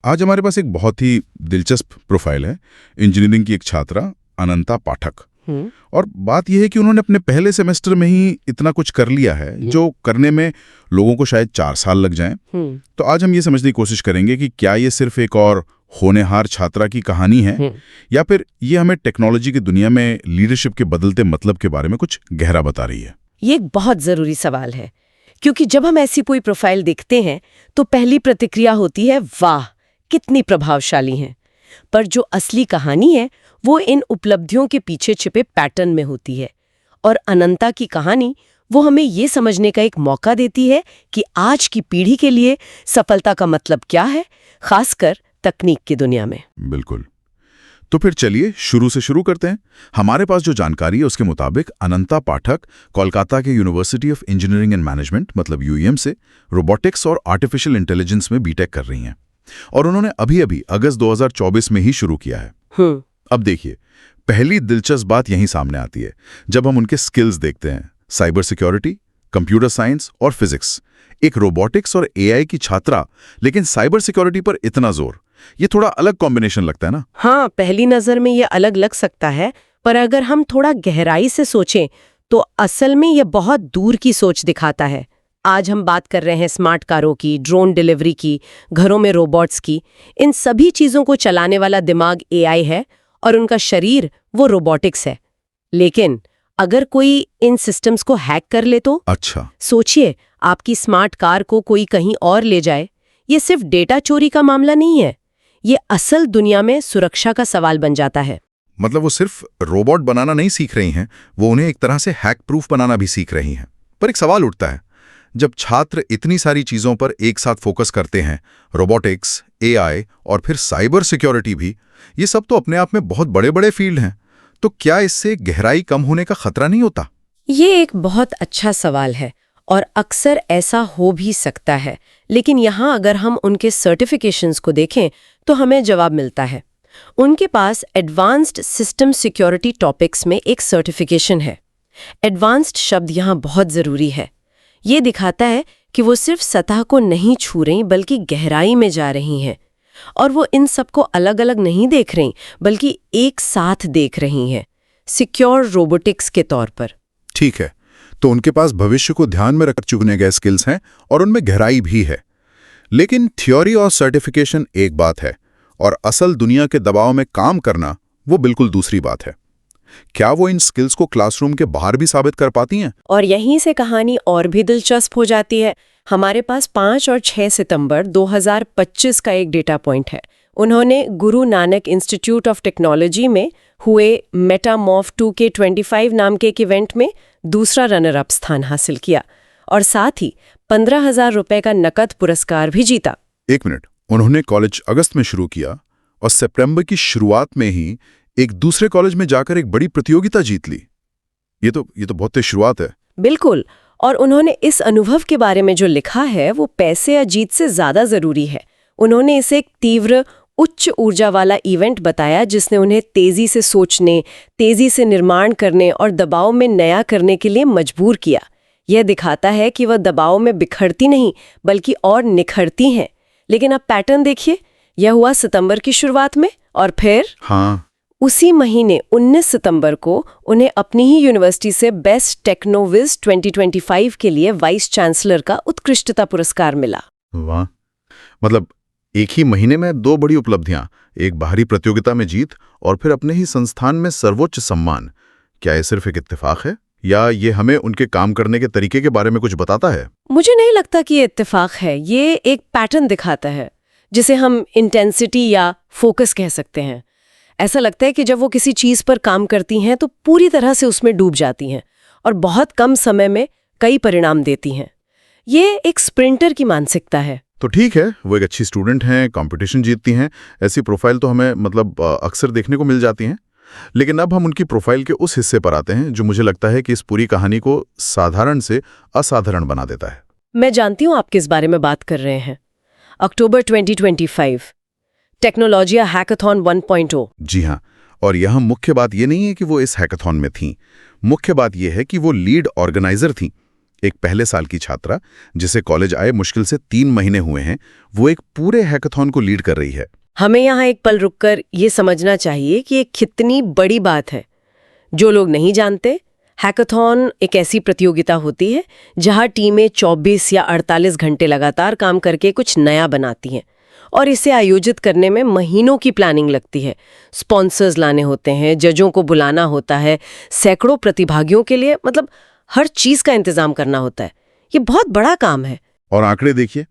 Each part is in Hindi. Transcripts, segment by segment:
आज हमारे पास एक बहुत ही दिलचस्प प्रोफाइल है, इंजीनियरिंग की एक छात्रा अनंता पाठक। और बात यह है कि उन्होंने अपने पहले सेमेस्टर में ही इतना कुछ कर लिया है जो करने में लोगों को शायद 4 साल लग जाएं। तो आज हम ये समझने की कोशिश करेंगे कि क्या ये सिर्फ एक और होनहार छात्रा की कहानी है या फिर ये हमें टेक्नोलॉजी की दुनिया में लीडरशिप के बदलते मतलब के बारे में कुछ गहरा बता रही है। ये एक बहुत जरूरी सवाल है, क्योंकि जब हम ऐसी कोई प्रोफाइल देखते हैं तो पहली प्रतिक्रिया होती है, वाह कितनी प्रभावशाली हैं। पर जो असली कहानी है वो इन उपलब्धियों के पीछे छिपे पैटर्न में होती है। और अनंता की कहानी वो हमें ये समझने का एक मौका देती है कि आज की पीढ़ी के लिए सफलता का मतलब क्या है, खासकर तकनीक की दुनिया में। बिल्कुल। तो फिर चलिए शुरू से शुरू करते हैं। हमारे पास जो जानकारी है उसके मुताबिक अनंता पाठक कोलकाता के university of engineering and management मतलब यूईएम से रोबोटिक्स और आर्टिफिशियल इंटेलिजेंस में बीटेक कर रही हैं। और उन्होंने अभी अगस्त 2024 में ही शुरू किया है। अब देखिए, पहली दिलचस्प बात यहीं सामने आती है जब हम उनके स्किल्स देखते हैं। साइबर सिक्योरिटी, कंप्यूटर साइंस और फिजिक्स। एक रोबोटिक्स और एआई की छात्रा, लेकिन साइबर सिक्योरिटी पर इतना जोर, ये थोड़ा अलग कॉम्बिनेशन लगता है ना? हाँ, पहली नजर में ये अलग लग सकता है, पर अगर हम थोड़ा गहराई से सोचें तो असल में ये बहुत दूर की सोच दिखाता है। आज हम बात कर रहे हैं स्मार्ट कारों की, ड्रोन डिलीवरी की, घरों में रोबोट्स की। इन सभी चीजों को चलाने वाला दिमाग एआई है और उनका शरीर वो रोबोटिक्स है। लेकिन अगर कोई इन सिस्टम्स को हैक कर ले तो? अच्छा, सोचिए, आपकी स्मार्ट कार को कोई कहीं और ले जाए। ये सिर्फ डेटा चोरी का मामला नहीं है, ये असल दुनिया में सुरक्षा का सवाल बन जाता है। मतलब वो सिर्फ रोबोट बनाना नहीं सीख रही हैं, वो उन्हें एक तरह से हैक प्रूफ बनाना भी सीख रही हैं। पर एक सवाल उठता है, जब छात्र इतनी सारी चीजों पर एक साथ फोकस करते हैं, रोबोटिक्स, एआई और फिर साइबर सिक्योरिटी भी, ये सब तो अपने आप में बहुत बड़े बड़े फील्ड हैं, तो क्या इससे गहराई कम होने का खतरा नहीं होता? ये एक बहुत अच्छा सवाल है और अक्सर ऐसा हो भी सकता है। लेकिन यहाँ अगर हम उनके सर्टिफिकेशंस को देखें तो हमें जवाब मिलता है। उनके पास एडवांस्ड सिस्टम सिक्योरिटी टॉपिक्स में एक सर्टिफिकेशन है। एडवांस्ड शब्द यहाँ बहुत ज़रूरी है। ये दिखाता है कि वो सिर्फ सतह को नहीं छू रही बल्कि गहराई में जा रही हैं। और वो इन सबको अलग अलग नहीं देख रही बल्कि एक साथ देख रही हैं, सिक्योर रोबोटिक्स के तौर पर। ठीक है, तो उनके पास भविष्य को ध्यान में रख चुने गए स्किल्स हैं और उनमें गहराई भी है। लेकिन थ्योरी और सर्टिफिकेशन एक बात है और असल दुनिया के दबाव में काम करना वो बिल्कुल दूसरी बात है। क्या वो इन स्किल्स को क्लासरूम के बाहर भी साबित कर पाती हैं? और यहीं से कहानी और भी दिलचस्प हो जाती है। हमारे पास 5 और 6 सितंबर 2025 का एक डेटा पॉइंट है। उन्होंने Guru Nanak institute of technology में हुए मेटामॉर्फ 2K25 नाम के एक इवेंट में दूसरा रनर अप स्थान हासिल किया और साथ ही 15,000 रुपए का नकद पुरस्कार भी जीता। एक मिनट, उन्होंने कॉलेज अगस्त में शुरू किया और सितंबर की शुरुआत में ही एक दूसरे कॉलेज में जाकर एक बड़ी प्रतियोगिता जीत ली। ये तो बहुत तेज शुरुआत है। बिल्कुल। और उन्होंने इस अनुभव के बारे में जो लिखा है वो पैसे या जीत से ज्यादा जरूरी है। उन्होंने इसे एक तीव्र उच्च ऊर्जा वाला इवेंट बताया जिसने उन्हें तेजी से सोचने, तेजी से निर्माण करने और दबाव में नया करने के लिए मजबूर किया। यह दिखाता है कि वह दबाव में बिखरती नहीं बल्कि और निखरती हैं। लेकिन अब पैटर्न देखिए, यह हुआ सितंबर की शुरुआत में और फिर उसी महीने 19 सितंबर को उन्हें अपनी ही यूनिवर्सिटी से बेस्ट टेक्नोविज 2025 के लिए वाइस चांसलर का उत्कृष्टता पुरस्कार मिला। वाह, मतलब एक ही महीने में 2 बड़ी उपलब्धियां, एक बाहरी प्रतियोगिता में जीत और फिर अपने ही संस्थान में सर्वोच्च सम्मान। क्या ये सिर्फ एक इत्तेफाक है या ये हमें उनके काम करने के तरीके के बारे में कुछ बताता है? मुझे नहीं लगता कि ये इत्तेफाक है। ये एक पैटर्न दिखाता है जिसे हम इंटेंसिटी या फोकस कह सकते हैं। ऐसा लगता है कि जब वो किसी चीज पर काम करती हैं तो पूरी तरह से उसमें डूब जाती हैं और बहुत कम समय में कई परिणाम देती हैं। ये एक स्प्रिंटर की मानसिकता है। तो ठीक है, वो एक अच्छी स्टूडेंट हैं, कंपटीशन जीतती हैं, ऐसी प्रोफाइल तो हमें अक्सर देखने को मिल जाती हैं। लेकिन अब हम उनकी प्रोफाइल के उस हिस्से पर आते हैं जो मुझे लगता है कि इस पूरी कहानी को साधारण से असाधारण बना देता है। मैं जानती हूँ आप किस बारे में बात कर रहे हैं। अक्टूबर 2025 टेक्नोलॉजिया हैकाथॉन 1.0। जी हाँ, और यहाँ मुख्य बात ये नहीं है कि वो इस हैकाथॉन में थीं। मुख्य बात ये है कि वो लीड ऑर्गेनाइजर थीं। एक पहले साल की छात्रा जिसे कॉलेज आए मुश्किल से 3 महीने हुए हैं, वो एक पूरे हैकाथॉन को लीड कर रही है। हमें यहाँ एक पल रुककर ये समझना चाहिए कि ये कितनी बड़ी बात है। जो लोग नहीं जानते, हैकाथॉन एक ऐसी प्रतियोगिता होती है जहाँ टीमें 24 या 48 घंटे लगातार काम करके कुछ नया बनाती हैं और इसे आयोजित करने में महीनों की प्लानिंग लगती है। स्पॉन्सर्स लाने होते हैं, जजों को बुलाना होता है, सैकड़ों प्रतिभागियों के लिए मतलब हर चीज का इंतजाम करना होता है। ये बहुत बड़ा काम है। और आंकड़े देखिए,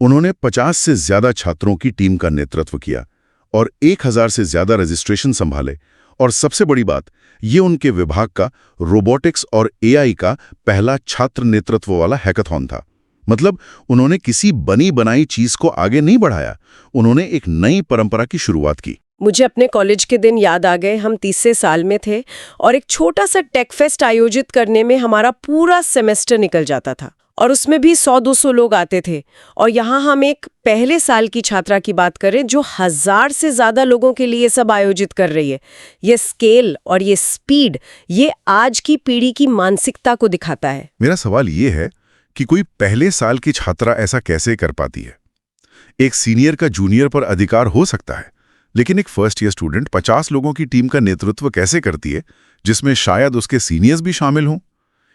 उन्होंने 50 से ज्यादा छात्रों की टीम का नेतृत्व किया और 1000 से ज्यादा रजिस्ट्रेशन संभाले। और सबसे बड़ी बात, ये उनके विभाग का रोबोटिक्स और एआई का पहला छात्र नेतृत्व वाला हैकाथॉन था। मतलब उन्होंने किसी बनी बनाई चीज को आगे नहीं बढ़ाया, उन्होंने एक नई परंपरा की शुरुआत की। मुझे अपने कॉलेज के दिन याद आ गए। हम 30 साल में थे और एक छोटा सा टेक फेस्ट आयोजित करने में हमारा पूरा सेमेस्टर निकल जाता था और उसमें भी 100-200 लोग आते थे। और यहाँ हम एक पहले साल की छात्रा की बात करें जो 1000 से ज्यादा लोगों के लिए सब आयोजित कर रही है। ये स्केल और ये स्पीड, ये आज की पीढ़ी की मानसिकता को दिखाता है। मेरा सवाल ये है कि कोई पहले साल की छात्रा ऐसा कैसे कर पाती है? एक सीनियर का जूनियर पर अधिकार हो सकता है, लेकिन एक फर्स्ट ईयर स्टूडेंट 50 लोगों की टीम का नेतृत्व कैसे करती है, जिसमें शायद उसके सीनियर्स भी शामिल हों?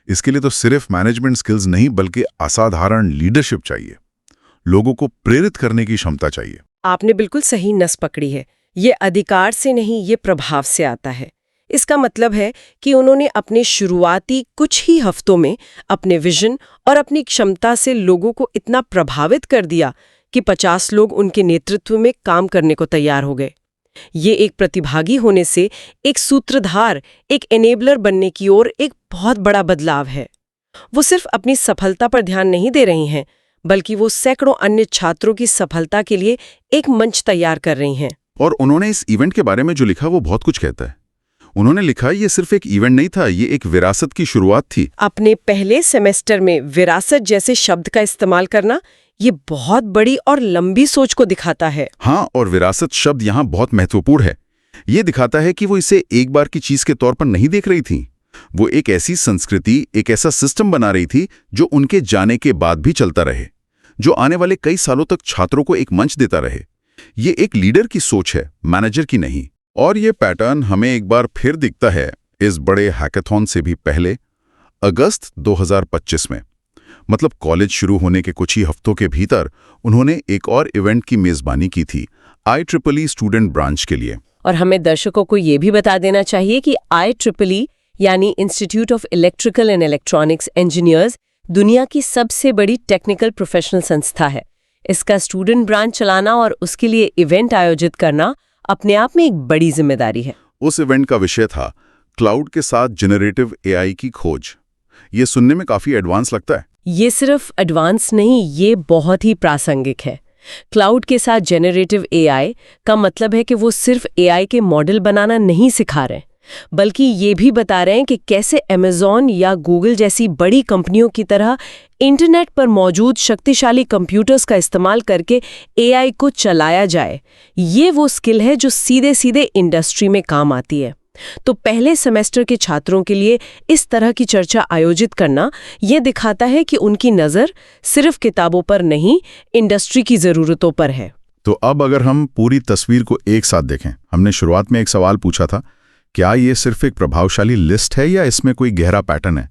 इसके लिए तो सिर्फ मैनेजमेंट स्किल्स नहीं बल्कि असाधारण लीडरशिप चाहिए। लोगों को प्रेरित करने की क्षमता चाहिए। आपने बिल्कुल सही नस पकड़ी है। ये अधिकार से नहीं, ये प्रभाव से आता है। इसका मतलब है कि उन्होंने अपने शुरुआती कुछ ही हफ्तों में अपने विजन और अपनी क्षमता से लोगों को इतना प्रभावित कर दिया कि 50 लोग उनके नेतृत्व में काम करने को तैयार हो गए। ये एक प्रतिभागी होने से एक सूत्रधार, एक एनेबलर बनने की ओर एक बहुत बड़ा बदलाव है। वो सिर्फ अपनी सफलता पर ध्यान नहीं दे रही हैं, बल्कि वो सैकड़ों अन्य छात्रों की सफलता के लिए एक मंच तैयार कर रही हैं। और उन्होंने इस इवेंट के बारे में जो लिखा वो बहुत कुछ कहता है। उन्होंने लिखा ये सिर्फ एक इवेंट नहीं था, ये एक विरासत की शुरुआत थी। अपने पहले सेमेस्टर में विरासत जैसे शब्द का इस्तेमाल करना, ये बहुत बड़ी और लंबी सोच को दिखाता है। हाँ, और विरासत शब्द यहाँ बहुत महत्वपूर्ण है। ये दिखाता है कि वो इसे एक बार की चीज के तौर पर नहीं देख रही थी। वो एक ऐसी संस्कृति, एक ऐसा सिस्टम बना रही थी जो उनके जाने के बाद भी चलता रहे, जो आने वाले कई सालों तक छात्रों को एक मंच देता रहे। ये एक लीडर की सोच है, मैनेजर की नहीं। और ये पैटर्न हमें एक बार फिर दिखता है इस बड़े हैकाथॉन से भी पहले, अगस्त 2025 में। मतलब कॉलेज शुरू होने के कुछ ही हफ्तों के भीतर उन्होंने एक और इवेंट की मेजबानी की थी, IEEE स्टूडेंट ब्रांच के लिए। और हमें दर्शकों को ये भी बता देना चाहिए कि IEEE यानी institute of electrical and electronics engineers दुनिया की सबसे बड़ी टेक्निकल प्रोफेशनल संस्था है। इसका स्टूडेंट ब्रांच चलाना और उसके लिए इवेंट आयोजित करना अपने आप में एक बड़ी जिम्मेदारी है। उस इवेंट का विषय था क्लाउड के साथ जनरेटिव AI की खोज। ये सुनने में काफी एडवांस लगता है। ये सिर्फ एडवांस नहीं, ये बहुत ही प्रासंगिक है। क्लाउड के साथ जनरेटिव AI का मतलब है कि वो सिर्फ AI के मॉडल बनाना नहीं सिखा रहे, बल्कि ये भी बता रहे हैं कि कैसे Amazon या Google जैसी बड़ी कंपनियों की तरह इंटरनेट पर मौजूद शक्तिशाली कंप्यूटर्स का इस्तेमाल करके AI को चलाया जाए। ये वो स्किल है जो सीधे सीधे इंडस्ट्री में काम आती है। तो पहले सेमेस्टर के छात्रों के लिए इस तरह की चर्चा आयोजित करना ये दिखाता है कि उनकी नज़र सिर्फ किताबों पर नहीं, इंडस्ट्री की ज़रूरतों पर है। तो अब अगर हम पूरी तस्वीर को एक साथ देखें, हमने शुरुआत में एक सवाल पूछा था, क्या ये सिर्फ एक प्रभावशाली लिस्ट है या इसमें कोई गहरा पैटर्न है?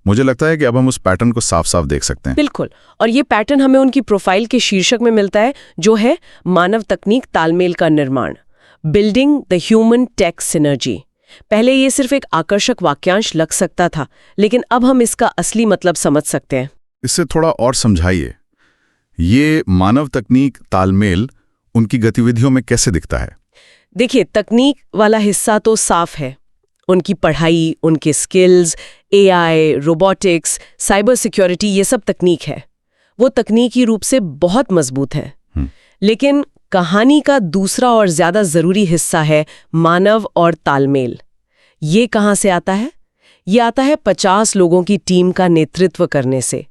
मुझे लगता है कि अब हम उस पैटर्न को साफ साफ देख सकते हैं। बिल्कुल, और ये पैटर्न हमें उनकी प्रोफाइल के शीर्षक में मिलता है, जो है मानव तकनीक तालमेल का निर्माण, building the human tech synergy. पहले ये सिर्फ एक आकर्षक वाक्यांश लग सकता था, लेकिन अब हम इसका असली मतलब समझ सकते हैं। इससे थोड़ा और समझाइए, ये मानव तकनीक तालमेल उनकी गतिविधियों में कैसे दिखता है? देखिए, तकनीक वाला हिस्सा तो साफ है। उनकी पढ़ाई, उनके skills, AI, robotics, cyber security, ये सब तकनीक है। वो तकनीकी रूप से बहुत मजबूत है। लेकिन कहानी का दूसरा और ज्यादा जरूरी हिस्सा है मानव और तालमेल। ये कहाँ से आता है? ये आता है 50 लोगों की टीम का नेतृत्व करने से।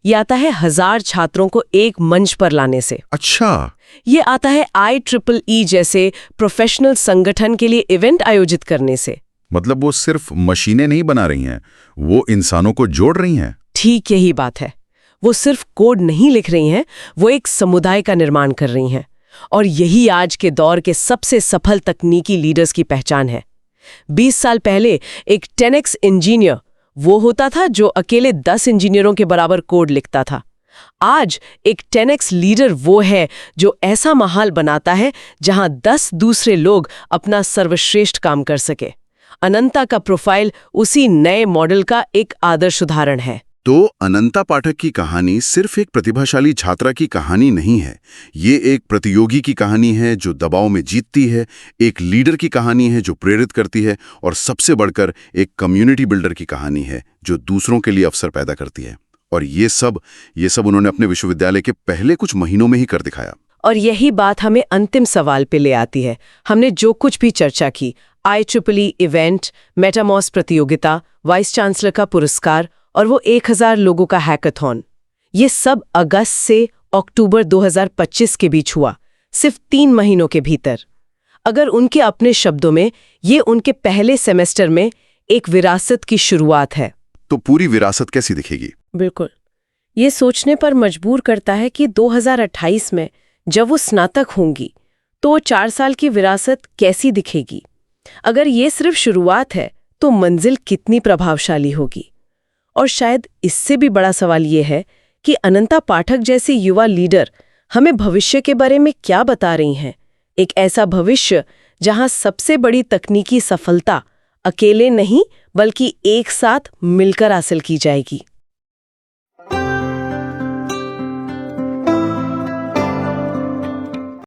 ये आता है 1000 छात्रों को एक मंच पर लाने से। अच्छा, ये आता है IEEE जैसे प्रोफेशनल संगठन के लिए इवेंट आयोजित करने से। मतलब वो सिर्फ मशीनें नहीं बना रही हैं, वो इंसानों को जोड़ रही हैं। ठीक यही बात है। वो सिर्फ कोड नहीं लिख रही हैं, वो एक समुदाय का निर्माण कर रही हैं। और यही आज के दौर के सबसे सफल तकनीकी लीडर्स की पहचान है। 20 साल पहले एक 10x इंजीनियर वो होता था जो अकेले 10 इंजीनियरों के बराबर कोड लिखता था। आज एक 10x लीडर वो है जो ऐसा माहौल बनाता है जहां 10 दूसरे लोग अपना सर्वश्रेष्ठ काम कर सके। अनंता का प्रोफाइल उसी नए मॉडल का एक आदर्श उदाहरण है। तो अनंता पाठक की कहानी सिर्फ एक प्रतिभाशाली छात्रा की कहानी नहीं है। ये एक प्रतियोगी की कहानी है जो दबाव में जीतती है, एक लीडर की कहानी है जो प्रेरित करती है, और सबसे बढ़कर एक कम्युनिटी बिल्डर की कहानी है जो दूसरों के लिए अवसर पैदा करती है। और ये सब उन्होंने अपने विश्वविद्यालय के पहले कुछ महीनों में ही कर दिखाया। और यही बात हमें अंतिम सवाल पे ले आती है। हमने जो कुछ भी चर्चा की, IEEE इवेंट, मेटामॉस प्रतियोगिता, वाइस चांसलर का पुरस्कार और वो 1000 लोगों का हैकाथॉन, ये सब अगस्त से अक्टूबर 2025 के बीच हुआ, सिर्फ 3 महीनों के भीतर। अगर उनके अपने शब्दों में, ये उनके पहले सेमेस्टर में एक विरासत की शुरुआत है। तो पूरी विरासत कैसी दिखेगी? बिल्कुल, ये सोचने पर मजबूर करता है कि 2028 में जब वो स्नातक होंगी तो 4 साल की विरासत कैसी दिखेगी। अगर ये सिर्फ शुरुआत है तो मंजिल कितनी प्रभावशाली होगी। और शायद इससे भी बड़ा सवाल ये है कि अनंता पाठक जैसे युवा लीडर हमें भविष्य के बारे में क्या बता रही हैं। एक ऐसा भविष्य जहां सबसे बड़ी तकनीकी सफलता अकेले नहीं बल्कि एक साथ मिलकर हासिल की जाएगी।